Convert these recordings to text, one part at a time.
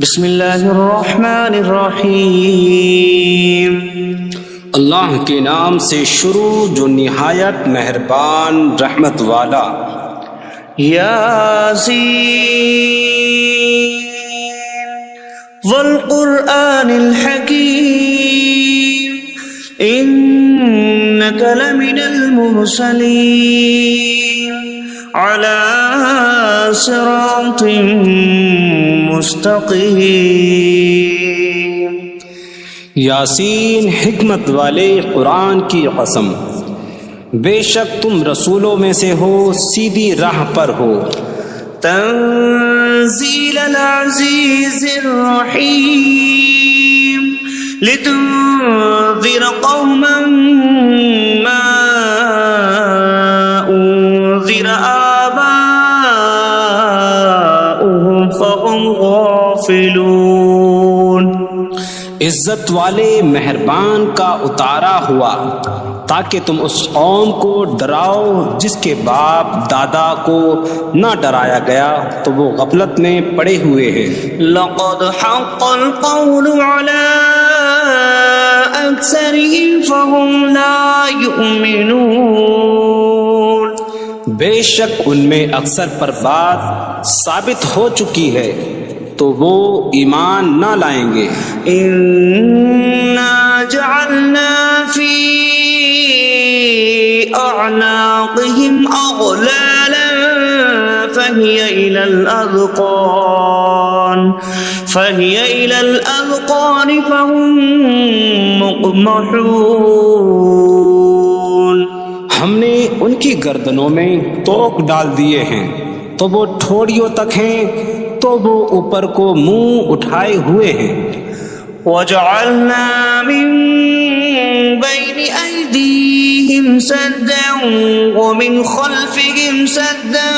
بسم اللہ الرحمن الرحیم۔ اللہ کے نام سے شروع جو نہایت مہربان رحمت والا۔ یاسین والقرآن الحکیم انک لمن المرسلین علی صراط مستقیم۔ یاسین حکمت والے قرآن کی قسم، بے شک تم رسولوں میں سے ہو، سیدھی راہ پر ہو۔ تنزیل العزیز الرحیم لتنذر قوما ما انذر آباؤهم فهم غافلون۔ عزت والے مہربان کا اتارا ہوا تاکہ تم اس قوم کو ڈراؤ جس کے باپ دادا کو نہ ڈرایا گیا تو وہ غفلت میں پڑے ہوئے ہیں۔ لقد حق القول على أكثرهم فهم لا يؤمنون۔ بے شک ان میں اکثر پر بات ثابت ہو چکی ہے تو وہ ایمان نہ لائیں گے۔ إنا جعلنا في أعناقهم أغلالا فهي إلى الأذقان فهم مقمحون۔ ہم نے ان کی گردنوں میں توق ڈال دیے ہیں تو وہ ٹھوڑیوں تک ہیں تو وہ اوپر کو منہ اٹھائے ہوئے ہیں۔ وَجَعَلْنَا مِن بَيْنِ أَيْدِيهِمْ سَدًّا وَمِنْ خَلْفِهِمْ سَدًّا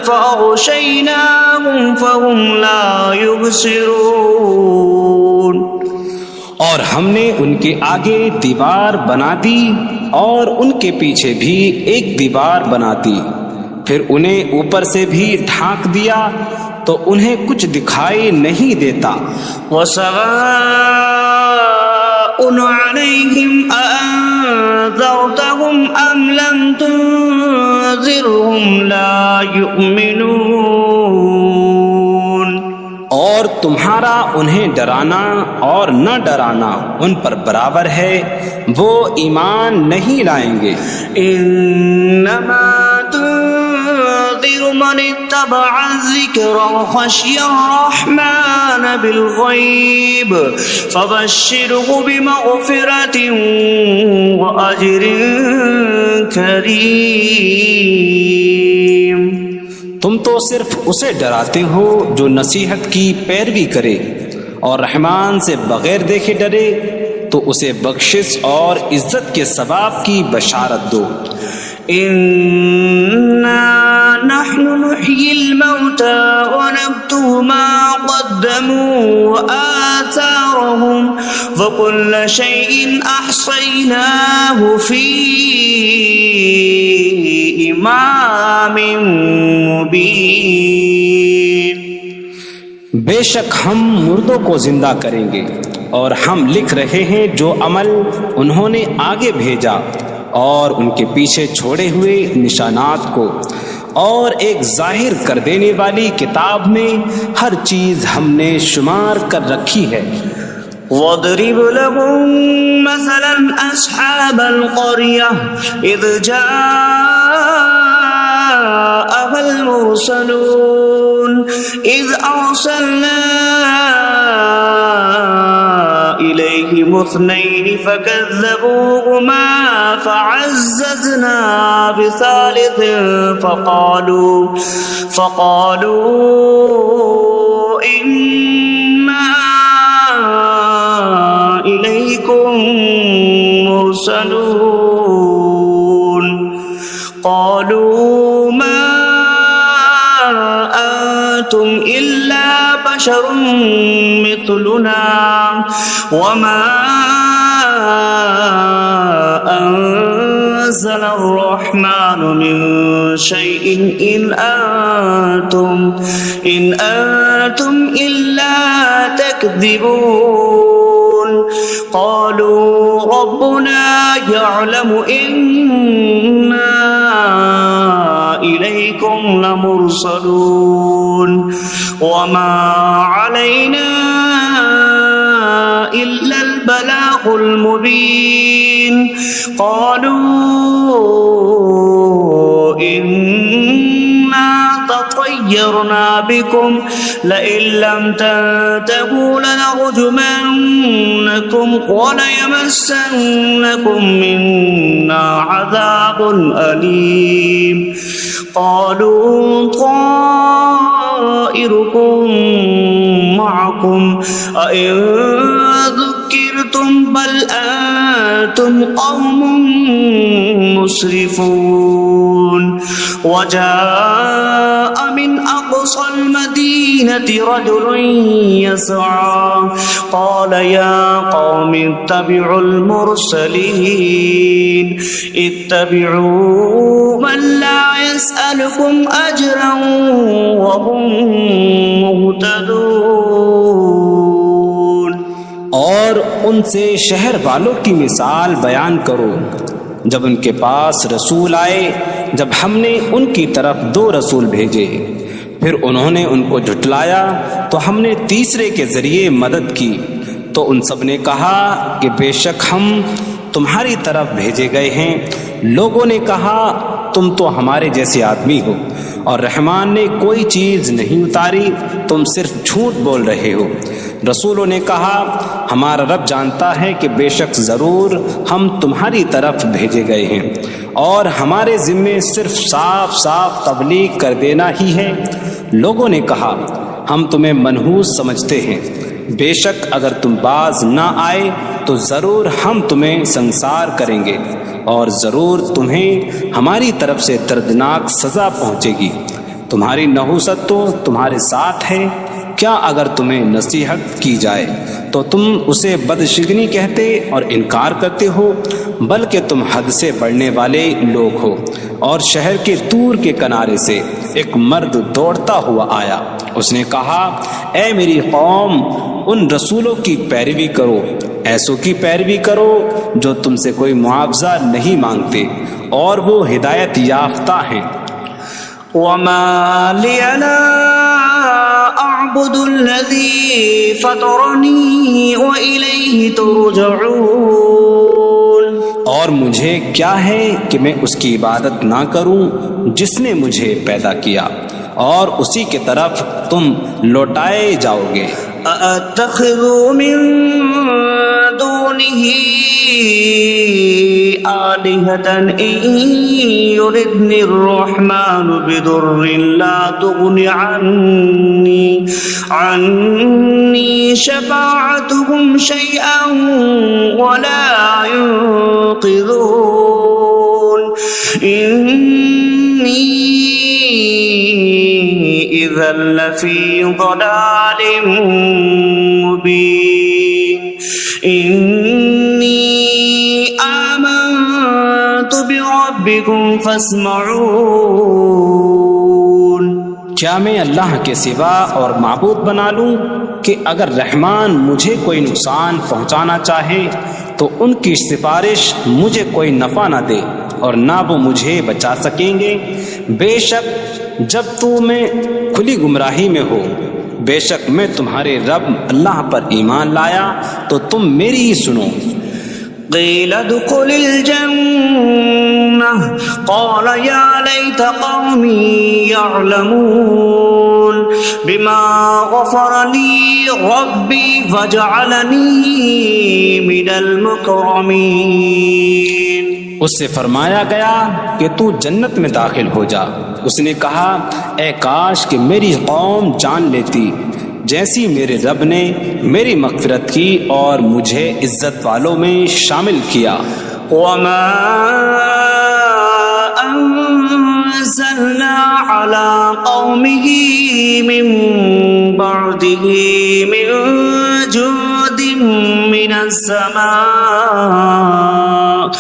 فَأَغْشَيْنَاهُمْ فَهُمْ لَا يُبْصِرُونَ۔ اور ہم نے ان کے آگے دیوار بنا دی اور ان کے پیچھے بھی ایک دیوار بنا دی، پھر انہیں اوپر سے بھی ڈھانک دیا تو انہیں کچھ دکھائی نہیں دیتا۔ وَسَوَاءٌ عَلَيْهِمْ أَأَنذَرْتَهُمْ أَمْ لَمْ تُنذِرْهُمْ لَا يُؤْمِنُونَ۔ اور تمہارا انہیں ڈرانا اور نہ ڈرانا ان پر برابر ہے، وہ ایمان نہیں لائیں گے۔ انما تنذر من اتبع الذکر وخشی الرحمن بالغیب فبشرہ بمغفرۃ واجر کریم۔ تم تو صرف اسے ڈراتے ہو جو نصیحت کی پیروی کرے اور رحمان سے بغیر دیکھے ڈرے تو اسے بخشش اور عزت کے ثواب کی بشارت دو۔ اِنَّا نَحْنُ نُحْيِي الْمَوْتَى وَنَكْتُبُ مَا قَدَّمُوا وَآثَارَهُمْ وَكُلَّ شَيْءٍ أَحْصَيْنَاهُ فِي إِمَامٍ مُبِينٍ۔ بے شک ہم مردوں کو زندہ کریں گے اور ہم لکھ رہے ہیں جو عمل انہوں نے آگے بھیجا اور ان کے پیچھے چھوڑے ہوئے نشانات کو، اور ایک ظاہر کر دینے والی کتاب میں ہر چیز ہم نے شمار کر رکھی ہے۔ وَاضْرِبْ لَهُم مَّثَلًا أَصْحَابَ الْقَرْيَةِ إِذْ جَاءَهَا الْمُرْسَلُونَ إِذْ أَرْسَلْنَا إِلَيْهِمُ اثْنَيْنِ فَكَذَّبُوهُمَا فَعَزَّزْنَا بِثَالِثٍ فَقَالُوا إِنَّا إِلَيْكُمْ مُرْسَلُونَ۔ قَالُوا مَا أَنتُمْ إِلَّا بَشَرٌ مِثْلُنَا وَمَا أَنزَلَ نزل الرحمن من شيء إن أنتم إلا تكذبون قالوا ربنا يعلم إنا إليكم لمرسلون وما علينا إلا البلاغ المبين قالوا إنا تطيرنا بكم لئن لم تنتهوا لنرجمنكم وليمسنكم منا عذاب أليم قالوا طائركم معكم أئن ذكرتم بل أنتم قوم مسرفون وجاء من أقصى المدينة رجل يسعى قال يا قوم اتبعوا المرسلين اتبعوا من لا يسألكم أجرا وهم مهتدون اور ان سے شہر والوں کی مثال بیان کرو جب ان کے پاس رسول آئے، جب ہم نے ان کی طرف 2 رسول بھیجے، پھر انہوں نے ان کو جھٹلایا تو ہم نے تیسرے کے ذریعے مدد کی، تو ان سب نے کہا کہ بے شک ہم تمہاری طرف بھیجے گئے ہیں۔ لوگوں نے کہا تم تو ہمارے جیسے آدمی ہو اور رحمان نے کوئی چیز نہیں اتاری، تم صرف جھوٹ بول رہے ہو۔ رسولوں نے کہا ہمارا رب جانتا ہے کہ بے شک ضرور ہم تمہاری طرف بھیجے گئے ہیں اور ہمارے ذمے صرف صاف صاف تبلیغ کر دینا ہی ہے۔ لوگوں نے کہا ہم تمہیں منحوس سمجھتے ہیں، بے شک اگر تم باز نہ آئے تو ضرور ہم تمہیں سنسار کریں گے اور ضرور تمہیں ہماری طرف سے دردناک سزا پہنچے گی۔ تمہاری نحوست تو تمہارے ساتھ ہے، کیا اگر تمہیں نصیحت کی جائے تو تم اسے بدشگنی کہتے اور انکار کرتے ہو؟ بلکہ تم حد سے بڑھنے والے لوگ ہو۔ اور شہر کے دور کے کنارے سے ایک مرد دوڑتا ہوا آیا، اس نے کہا اے میری قوم، ان رسولوں کی پیروی کرو، ایسوں کی پیروی کرو جو تم سے کوئی معاوضہ نہیں مانگتے اور وہ ہدایت یافتہ ہیں۔ وما لي لا أعبد الذي فطرني وإليه ترجعون، اور مجھے کیا ہے کہ میں اس کی عبادت نہ کروں جس نے مجھے پیدا کیا اور اسی کی طرف تم لوٹائے جاؤ گے۔ أأتخذ من دونه آلهة إن يردني الرحمن بضر لا تغن عني شفاعتهم شيئا ولا ينقذون إني إذا لفي ضلال مبين إني آمنت بربكم فاسمعون۔ کیا میں اللہ کے سوا اور معبود بنا لوں کہ اگر رحمان مجھے کوئی نقصان پہنچانا چاہے تو ان کی سفارش مجھے کوئی نفع نہ دے اور نہ وہ مجھے بچا سکیں گے؟ بے شک جب میں کھلی گمراہی میں ہو، بے شک میں تمہارے رب اللہ پر ایمان لایا تو تم میری ہی سنو۔ قيل ادخل الجنة قال يا ليت قومي يعلمون بما غفر لي ربي فجعلني من المكرمين۔ اس سے فرمایا گیا کہ تو جنت میں داخل ہو جا۔ اس نے کہا اے کاش کہ میری قوم جان لیتی جیسی میرے رب نے میری مغفرت کی اور مجھے عزت والوں میں شامل کیا۔ وما أنزلنا على قومه من بعده من جود من السماء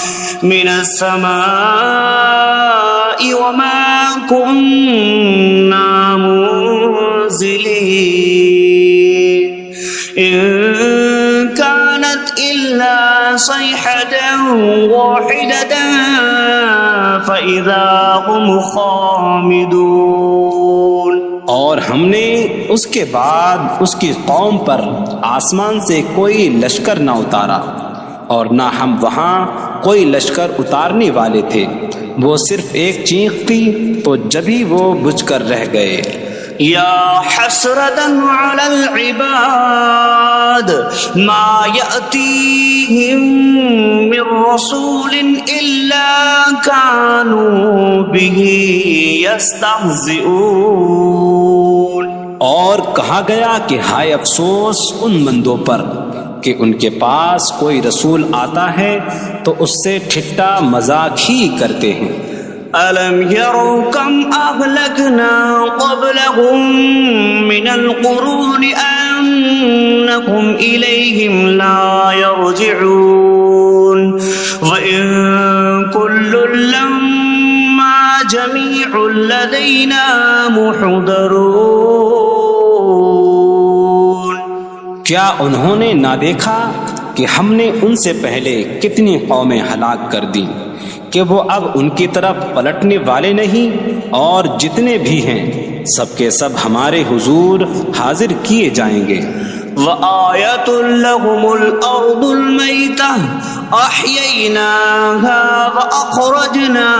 من السماء وما كنا منزلين إن كانت إلا صيحة واحدة فإذا هم خامدون. اور ہم نے اس کے بعد اس کی قوم پر آسمان سے کوئی لشکر نہ اتارا اور نہ ہم وہاں کوئی لشکر اتارنے والے تھے. وہ صرف ایک چیخ تھی تو جبھی وہ بجھ کر رہ گئے. یا حسرة على العباد ما يأتيهم من رسول إلا كانوا به يستهزئون. اور کہا گیا کہ ہائے افسوس ان بندوں پر کہ ان کے پاس کوئی رسول آتا ہے تو اس سے ٹھٹا مذاق ہی کرتے ہیں. أَلَمْ يَرَوْا كَمْ أَهْلَكْنَا قَبْلَهُمْ مِنَ الْقُرُونِ أَنَّكُمْ إِلَيْهِمْ لَا يَرْجِعُونَ وَإِن كُلٌّ لَمَّا جَمِيعٌ لَدَيْنَا مُحْضَرُونَ. کیا انہوں نے نہ دیکھا کہ ہم نے ان سے پہلے کتنی قومیں ہلاک کر دیں کہ وہ اب ان کی طرف پلٹنے والے نہیں، اور جتنے بھی ہیں سب کے سب ہمارے حضور حاضر کیے جائیں گے. وَآيَةٌ لَهُمُ الْأَرْضُ الْمَيْتَةُ أَحْيَيْنَاهَا وَأَخْرَجْنَا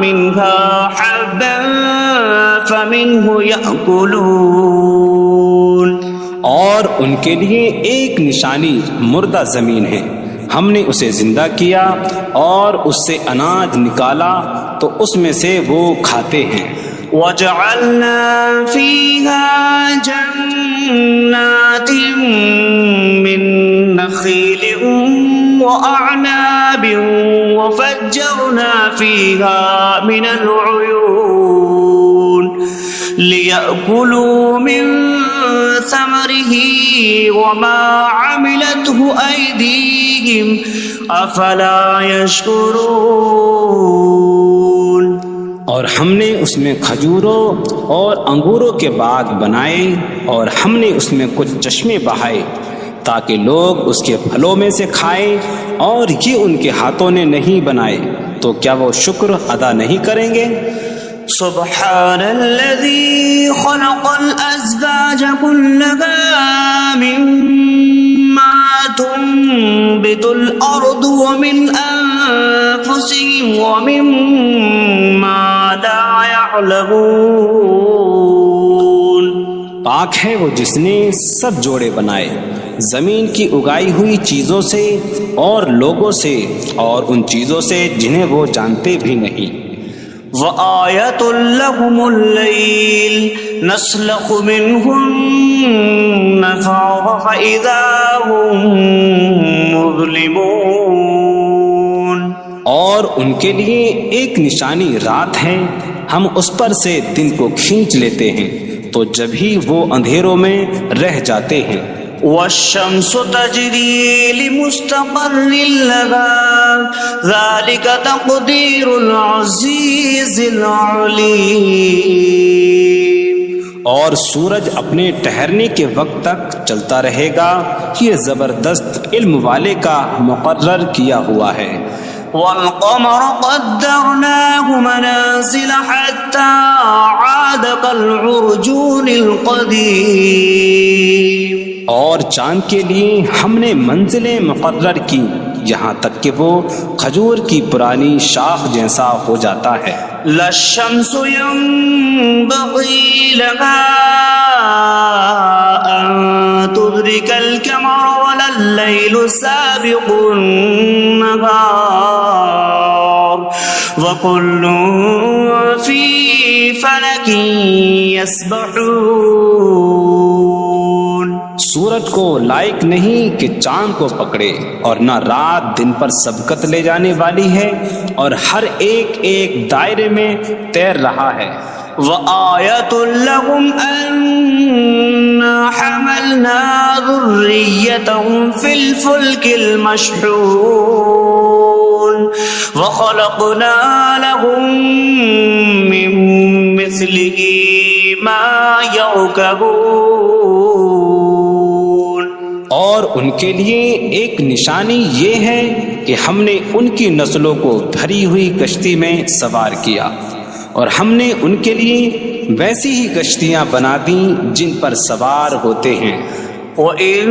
مِنْهَا حَبًّا فَمِنْهُ يَأْكُلُونَ. اور ان کے لیے ایک نشانی مردہ زمین ہے، ہم نے اسے زندہ کیا اور اس سے اناج نکالا تو اس میں سے وہ کھاتے ہیں. وَجَعَلْنَا فِيهَا جَنَّاتٍ مِّن نَخِيلٍ وَأَعْنَابٍ وَفَجَّرْنَا فِيهَا مِنَ الْعُيُونِ لِيَأْكُلُوا مِن ثَمَرِهِ وَمَا عَمِلَتْهُ أَيْدِيهِمْ أَفَلَا يَشْكُرُونَ. اور ہم نے اس میں کھجوروں اور انگوروں کے باغ بنائے اور ہم نے اس میں کچھ چشمے بہائے تاکہ لوگ اس کے پھلوں میں سے کھائیں، اور یہ ان کے ہاتھوں نے نہیں بنائے تو کیا وہ شکر ادا نہیں کریں گے؟ سبحان الذي خلق الأزواج كلها مما تنبت الأرض ومن أنفسهم ومما لا يعلمون. پاک ہے وہ جس نے سب جوڑے بنائے زمین کی اگائی ہوئی چیزوں سے اور لوگوں سے اور ان چیزوں سے جنہیں وہ جانتے بھی نہیں. وَآيَةٌ لَهُمُ اللَّيْلُ نَسْلَخُ مِنْهُ النَّهَارَ فَإِذَا هُمْ مُظْلِمُونَ. اور ان کے لیے ایک نشانی رات ہے، ہم اس پر سے دن کو کھینچ لیتے ہیں تو جب ہی وہ اندھیروں میں رہ جاتے ہیں. وَالشَّمْسُ تَجْرِي لِمُسْتَقَرٍّ لَهَا ذَلِكَ تَقْدِيرُ الْعَزِيزِ الْعَلِيمِ. اور سورج اپنے ٹھہرنے کے وقت تک چلتا رہے گا، یہ زبردست علم والے کا مقرر کیا ہوا ہے. وَالْقَمَرَ قَدَّرْنَاهُ مَنَازِلَ حَتَّى عَادَ كَالْعُرْجُونِ الْقَدِيمِ. اور چاند کے لیے ہم نے منزلیں مقرر کی یہاں تک کہ وہ کھجور کی پرانی شاخ جیسا ہو جاتا ہے. لا الشمس ينبغي لها أن تدرك القمر ولا الليل سابق النهار وكل في فلك يسبحون. سورج کو لائق نہیں کہ چاند کو پکڑے، اور نہ رات دن پر سبقت لے جانے والی ہے، اور ہر ایک ایک دائرے میں تیر رہا ہے. وَآيَةٌ لَهُمْ أَنَّا حَمَلْنَا ذُرِّيَّتَهُمْ فِي الْفُلْكِ الْمَشْحُونِ وخلقنا لهم من مثله ما يركبون. اور ان کے لیے ایک نشانی یہ ہے کہ ہم نے ان کی نسلوں کو بھری ہوئی کشتی میں سوار کیا، اور ہم نے ان کے لیے ویسی ہی کشتیاں بنا دیں جن پر سوار ہوتے ہیں. وَإِن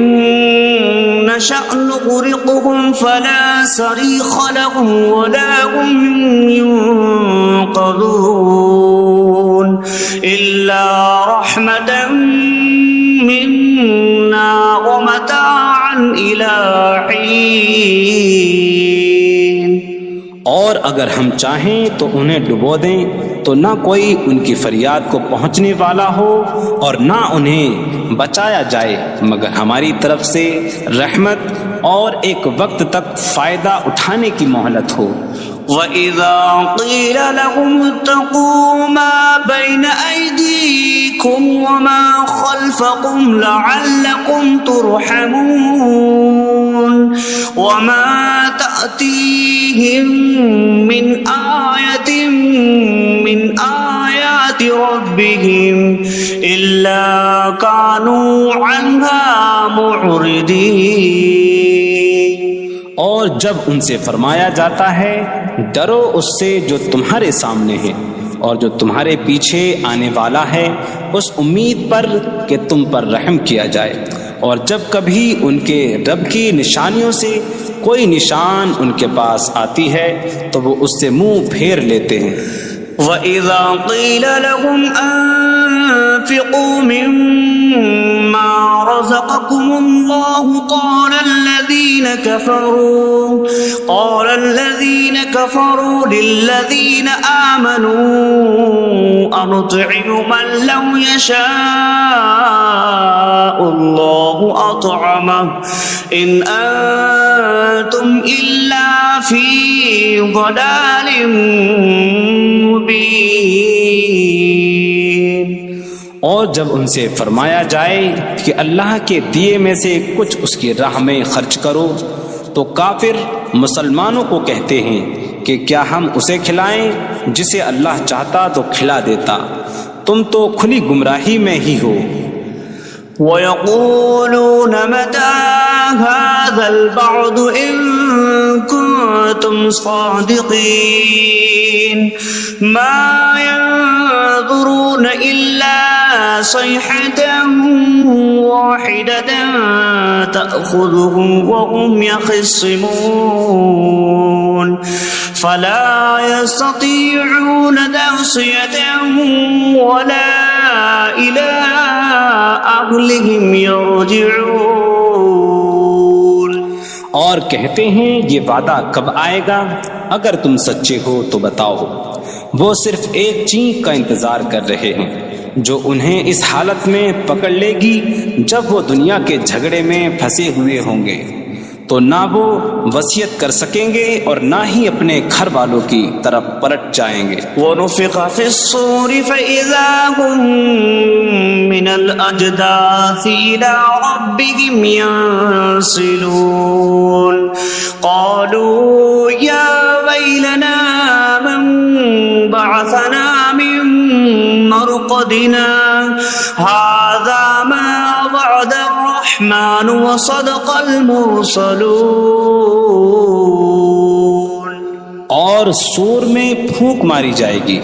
نَّشَأْ نُغْرِقْهُمْ فَلَا صَرِيخَ لَهُمْ وَلَا هُمْ يُنقَذُونَ إِلَّا رَحْمَةً مِّنَّا وَمَتَاعًا إِلَىٰ حِينٍ. اور اگر ہم چاہیں تو انہیں ڈبو دیں تو نہ کوئی ان کی فریاد کو پہنچنے والا ہو اور نہ انہیں بچایا جائے مگر ہماری طرف سے رحمت اور ایک وقت تک فائدہ اٹھانے کی مہلت ہو. وَإِذَا قِيلَ لَهُمُ اتَّقُوا مَا بَيْنَ أَيْدِيكُمْ وَمَا خَلْفَكُمْ لَعَلَّكُمْ تُرْحَمُونَ وَمَا تَأْتِيهِم مِّنْ آيَةٍ مِّنْ آيَاتِ رَبِّهِمْ إِلَّا كَانُوا عَنْهَا مُعْرِضِينَ. اور جب ان سے فرمایا جاتا ہے ڈرو اس سے جو تمہارے سامنے ہے اور جو تمہارے پیچھے آنے والا ہے، اس امید پر کہ تم پر رحم کیا جائے، اور جب کبھی ان کے رب کی نشانیوں سے کوئی نشان ان کے پاس آتی ہے تو وہ اس سے منہ پھیر لیتے ہیں. وَإِذَا قِيلَ لَهُمْ أَنفِقُوا مِمَّا رَزَقَكُمُ اللَّهُ قَالَ الَّذِينَ كَفَرُوا لِلَّذِينَ آمَنُوا أَنُطْعِمُ مَن لَّوْ يَشَاءُ اللَّهُ أَطْعَمَهُ إِنْ أَنتُمْ إِلَّا فِي ضَلَالٍ مبین. اور جب ان سے فرمایا جائے کہ اللہ کے دیے میں سے کچھ اس کی راہ میں خرچ کرو تو کافر مسلمانوں کو کہتے ہیں کہ کیا ہم اسے کھلائیں جسے اللہ چاہتا تو کھلا دیتا، تم تو کھلی گمراہی میں ہی ہو. وَيَقُولُونَ مَتَىٰ هَٰذَا الْوَعْدُ إِن كُنتُمْ صَادِقِينَ مَا يَنظُرُونَ إِلَّا صَيْحَةً وَاحِدَةً تَأْخُذُهُمْ وَهُمْ يَخِصِّمُونَ فَلَا يَسْتَطِيعُونَ تَوْصِيَةً وَلَا إِلَىٰ أَهْلِهِمْ يَرْجِعُونَ. اور کہتے ہیں یہ وعدہ کب آئے گا؟ اگر تم سچے ہو تو بتاؤ. وہ صرف ایک چینک کا انتظار کر رہے ہیں جو انہیں اس حالت میں پکڑ لے گی جب وہ دنیا کے جھگڑے میں پھنسے ہوئے ہوں گے، تو نہ وہ وصیت کر سکیں گے اور نہ ہی اپنے گھر والوں کی طرف پلٹ جائیں گے. وَنُفِخَ فِي الصُّورِ فَإِذَا هُم مِّنَ الْأَجْدَاثِ إِلَىٰ رَبِّهِمْ يَنسِلُونَ قَالُوا يَا وَيْلَنَا مَن بَعَثَنَا مِن مَّرْقَدِنَا هَٰذَا مَا وَعَدَ الرَّحْمَٰنُ وَصَدَقَ الْمُرْسَلُونَ. اور سور میں پھونک ماری جائے گی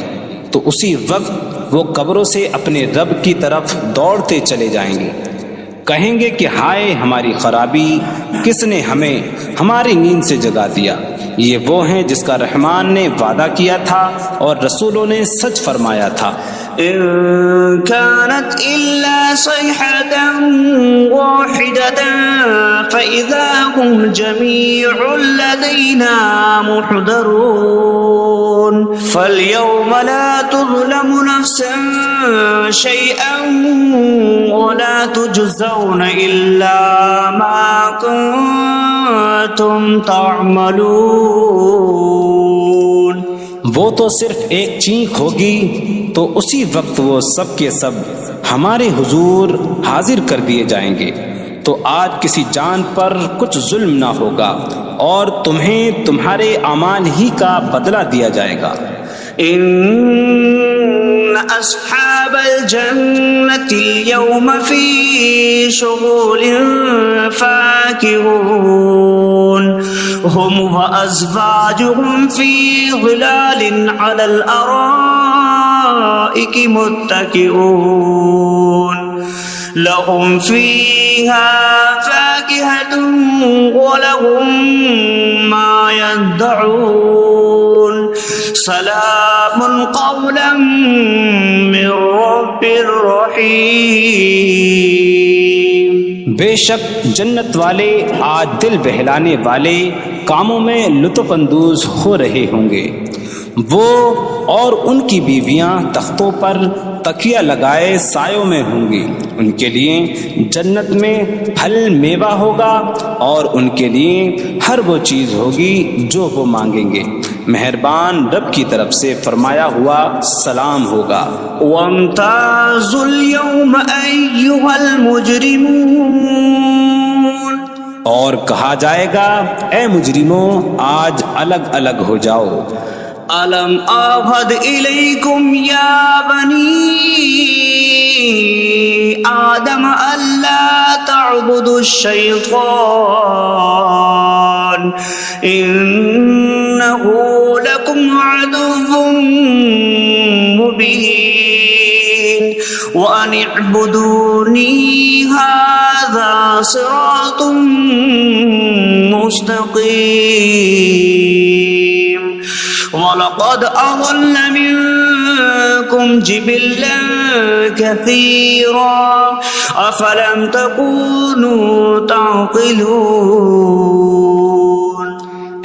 تو اسی وقت وہ قبروں سے اپنے رب کی طرف دوڑتے چلے جائیں گے، کہیں گے کہ ہائے ہماری خرابی، کس نے ہمیں ہماری نیند سے جگا دیا. یہ وہ ہیں جس کا رحمان نے وعدہ کیا تھا اور رسولوں نے سچ فرمایا تھا. إن كانت إلا صيحة واحدة فإذا هم جميع لدينا محضرون. فاليوم لا تظلم نفس شيئا ولا تجزون إلا ما كنتم تعملون. وہ تو صرف ایک چینک ہوگی تو اسی وقت وہ سب کے سب ہمارے حضور حاضر کر دیے جائیں گے، تو تو آج کسی جان پر کچھ ظلم نہ ہوگا اور تمہیں تمہارے اعمال ہی کا بدلہ دیا جائے گا۔ إن أصحاب الجنة اليوم في شغل فاكهون هم وأزواجهم في ظلال على الأرائك متكئون لهم فيها فاكهة ولهم ما يدعون سلام قولا من رب رحیم۔ بے شک جنت والے آج دل بہلانے والے کاموں میں لطف اندوز ہو رہے ہوں گے۔ وہ اور ان کی بیویاں تختوں پر تکیہ لگائے سایوں میں ہوں گی۔ ان کے لیے جنت میں پھل میوہ ہوگا اور ان کے لیے ہر وہ چیز ہوگی جو وہ مانگیں گے۔ مہربان رب کی طرف سے فرمایا ہوا سلام ہوگا۔ وامتازوا اليوم أيها المجرمون، اور کہا جائے گا اے مجرموں آج الگ الگ ہو جاؤ۔ ألم أعهد إليكم يا بني آدم ألا تعبدوا الشيطان إنه لكم عدو مبين وأن اعبدوني هذا صراط مستقيم وَلَقَدْ أَضَلَّ مِنكُمْ جِبِلًّا كَثِيرًا أَفَلَمْ تَكُونُوا تَعْقِلُونَ۔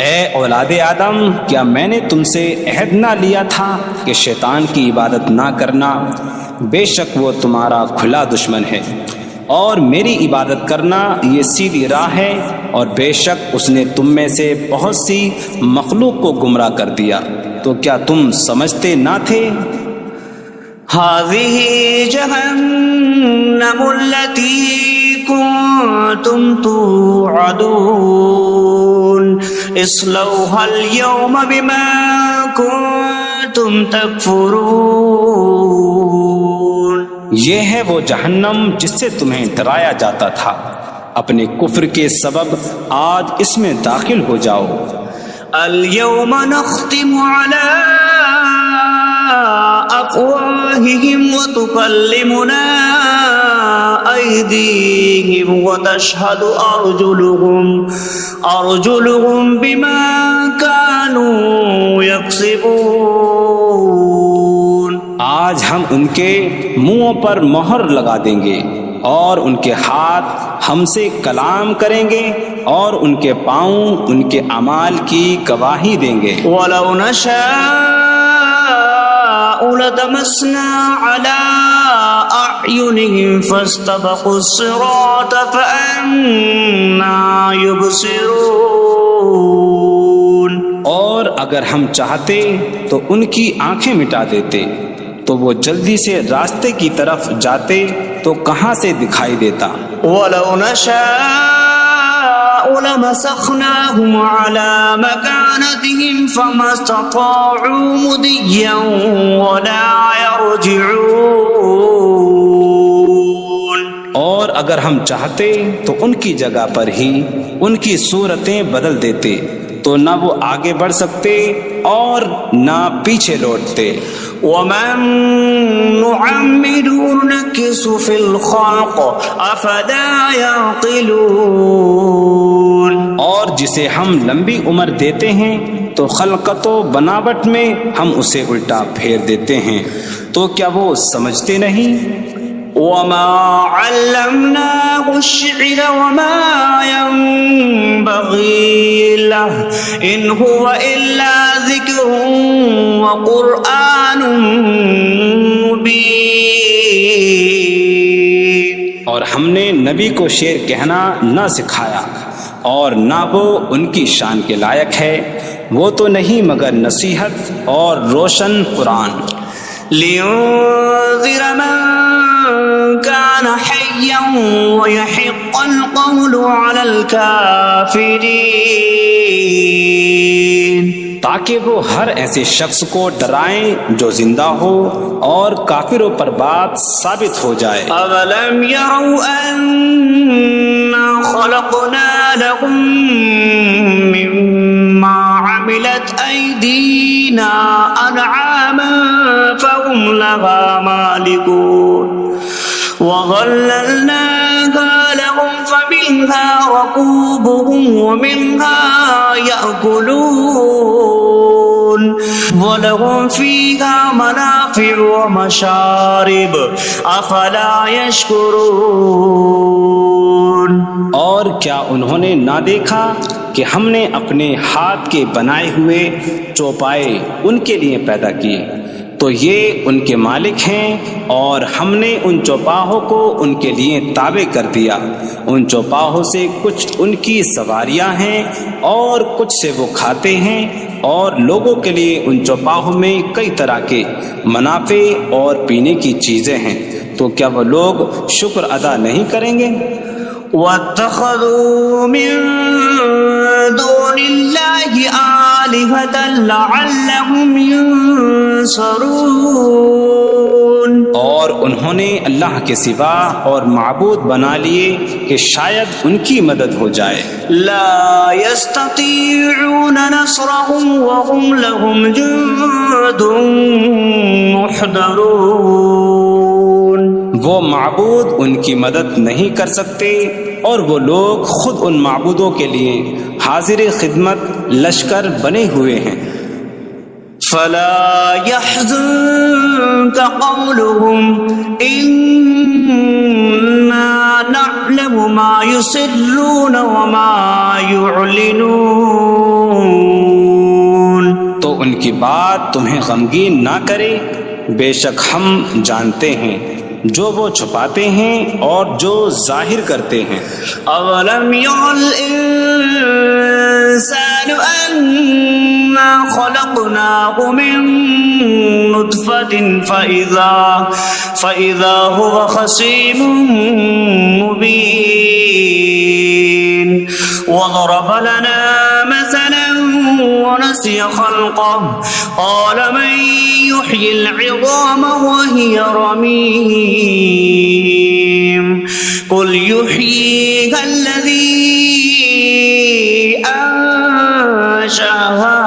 اے اولاد آدم، کیا میں نے تم سے عہد نہ لیا تھا کہ شیطان کی عبادت نہ کرنا؟ بے شک وہ تمہارا کھلا دشمن ہے، اور میری عبادت کرنا یہ سیدھی راہ ہے، اور بے شک اس نے تم میں سے بہت سی مخلوق کو گمراہ کر دیا، تو کیا تم سمجھتے نہ تھے؟ هذه جهنم التي كنتم توعدون اصلوها اليوم بما كنتم تكفرون۔ یہ ہے وہ جہنم جس سے تمہیں ڈرایا جاتا تھا، اپنے کفر کے سبب آج اس میں داخل ہو جاؤ۔ اليوم نختم على أفواههم وتكلمنا أيديهم وتشهد أرجلهم بما كانوا يكسبون۔ آج ہم ان کے منہوں پر مہر لگا دیں گے، اور ان کے ہاتھ ہم سے کلام کریں گے، اور ان کے پاؤں ان کے اعمال کی گواہی دیں گے۔ وَلَوْ نَشَاءُ لَطَمَسْنَا عَلَىٰ أَعْيُنِهِمْ فَاسْتَبَقُوا الصِّرَاطَ فَأَنَّىٰ يُبْصِرُونَ۔ اور اگر ہم چاہتے تو ان کی آنکھیں مٹا دیتے، تو وہ جلدی سے راستے کی طرف جاتے تو کہاں سے دکھائی دیتا۔ وَلَوْ نَشَاءُ لَمَسَخْنَاهُمْ عَلَىٰ مَكَانَتِهِمْ فَمَا اسْتَطَاعُوا مُضِيًّا وَلَا يَرْجِعُونَ۔ اور اگر ہم چاہتے تو ان کی جگہ پر ہی ان کی صورتیں بدل دیتے، تو نہ وہ آگے بڑھ سکتے اور نہ پیچھے لوٹتے۔ وَمَن نُعَمِّرْهُ نُنَكِّسْهُ فِي الْخَلْقِ أَفَلَا يَعْقِلُونَ۔ اور جسے ہم لمبی عمر دیتے ہیں تو خلقت و بناوٹ میں ہم اسے الٹا پھیر دیتے ہیں، تو کیا وہ سمجھتے نہیں؟ وَمَا عَلَّمْنَاهُ الشِّعْرَ وَمَا يَنبَغِي لَهُ إِنْ هُوَ إِلَّا ذِكْرٌ وَقُرْآنٌ مُبِينٌ۔ اور ہم نے نبی کو شعر کہنا نہ سکھایا، اور نہ وہ ان کی شان کے لائق ہے، وہ تو نہیں مگر نصیحت اور روشن قرآن۔ لِيُنذِرَ مَن كان حيا ويحق القول على الكافرين تاکہ وہ ہر ایسے شخص کو ڈرائیں جو زندہ ہو اور کافروں پر بات ثابت ہو جائے۔ أَوَلَمْ يَرَوْا أَنَّا خَلَقْنَا لَهُم مِّمَّا عَمِلَتْ أَيْدِينَا أَنْعَامًا فَهُمْ لَهَا مَالِكُونَ وَظَلَّلْنَاهَا لَهُمْ فَمِنْهَا رَكُوبُهُمْ وَمِنْهَا يَأْكُلُونَ وَلَهُمْ فِيهَا مَنَافِعُ وَمَشَارِبُ أَفَلَا يَشْكُرُونَ۔ اور کیا انہوں نے نہ دیکھا کہ ہم نے اپنے ہاتھ کے بنائے ہوئے چوپائے ان کے لیے پیدا کیے، تو یہ ان کے مالک ہیں، اور ہم نے ان چوپاہوں کو ان کے لیے تابع کر دیا۔ ان چوپاہوں سے کچھ ان کی سواریاں ہیں اور کچھ سے وہ کھاتے ہیں، اور لوگوں کے لیے ان چوپاہوں میں کئی طرح کے منافع اور پینے کی چیزیں ہیں، تو کیا وہ لوگ شکر ادا نہیں کریں گے؟ وَاتَّخَذُوا مِن دُونِ اللَّهِ آلِهَةً لَعَلَّهُمْ يُنصَرُونَ۔ اور انہوں نے اللہ کے سوا اور معبود بنا لیے کہ شاید ان کی مدد ہو جائے۔ لَا يَسْتَطِيعُونَ نَصْرَهُمْ وَهُمْ لَهُمْ جُندٌ مُحْضَرُونَ۔ وہ معبود ان کی مدد نہیں کر سکتے، اور وہ لوگ خود ان معبودوں کے لیے حاضر خدمت لشکر بنے ہوئے ہیں۔ فَلَا يَحْزُنكَ قَوْلُهُمْ إِنَّا نَعْلَمُ مَا يُسِرُّونَ وَمَا يُعْلِنُونَ۔ تو ان کی بات تمہیں غمگین نہ کرے، بے شک ہم جانتے ہیں جو وہ چھپاتے ہیں اور جو ظاہر کرتے ہیں۔ أَوَلَمْ يَرَ الْإِنسَانُ أَنَّا خَلَقْنَاهُ مِن نُّطْفَةٍ فَإِذَا هُوَ خَصِيمٌ مُّبِينٌ وَضَرَبَ لَنَا مَثَلًا ونسي خلقه قال من يحيي العظام وهي رميم قل يحييها الذي أنشأها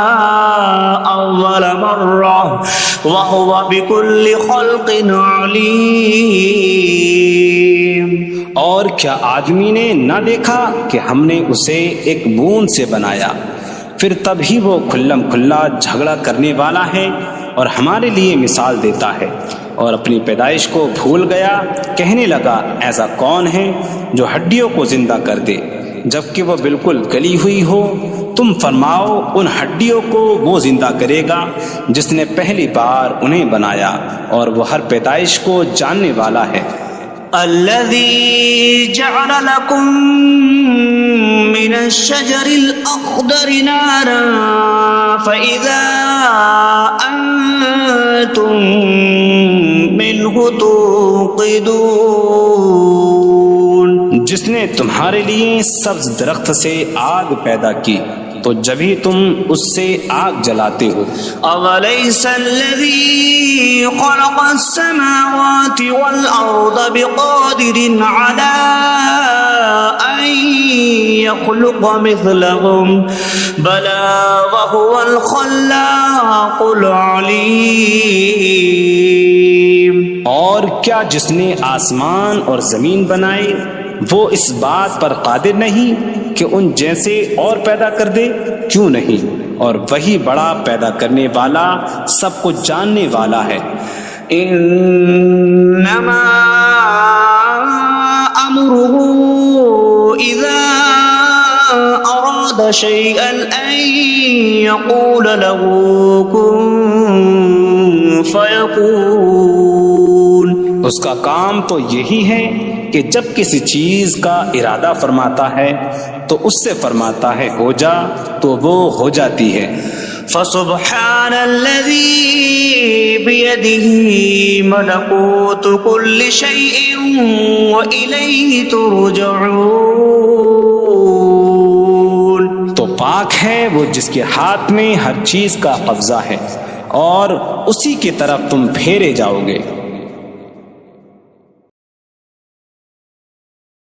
أول مرة وهو بكل خلق عليم۔ اور کیا آدمی نے نہ دیکھا کہ ہم نے اسے ایک بوند سے بنایا، پھر تب ہی وہ کھلم کھلا جھگڑا کرنے والا ہے اور ہمارے لیے مثال دیتا ہے۔ اور اپنی پیدائش کو بھول گیا، کہنے لگا ایسا کون ہے جو ہڈیوں کو زندہ کر دے جبکہ وہ بالکل گلی ہوئی ہو؟ تم فرماؤ ان ہڈیوں کو وہ زندہ کرے گا جس نے پہلی بار انہیں بنایا، اور وہ ہر پیدائش کو جاننے والا ہے۔ الذي جعل لكم من الشجر الأخضر نارا فإذا أنتم منه توقدون۔ جس نے تمہارے لیے سبز درخت سے آگ پیدا کی تو جبھی تم اس سے آگ جلاتے ہو۔ أَوَلَيْسَ الَّذِي خَلَقَ السَّمَاوَاتِ وَالْأَرْضَ بِقَادِرٍ عَلَىٰ أَن يَخْلُقَ مِثْلَهُم بَلَىٰ وَهُوَ الْخَلَّاقُ الْعَلِيمُ۔ اور کیا جس نے آسمان اور زمین بنائے وہ اس بات پر قادر نہیں کہ ان جیسے اور پیدا کر دے؟ کیوں نہیں، اور وہی بڑا پیدا کرنے والا سب کچھ جاننے والا ہے۔ انما امره اذا اراد شيئا ان يقول له كن فيكون۔ اس کا کام تو یہی ہے کہ جب کسی چیز کا ارادہ فرماتا ہے تو اس سے فرماتا ہے ہو جا، تو وہ ہو جاتی ہے۔ فسبحان الذي بيده ملكوت كل شيء وإليه ترجعون. تو پاک ہے وہ جس کے ہاتھ میں ہر چیز کا قبضہ ہے اور اسی کی طرف تم پھیرے جاؤ گے.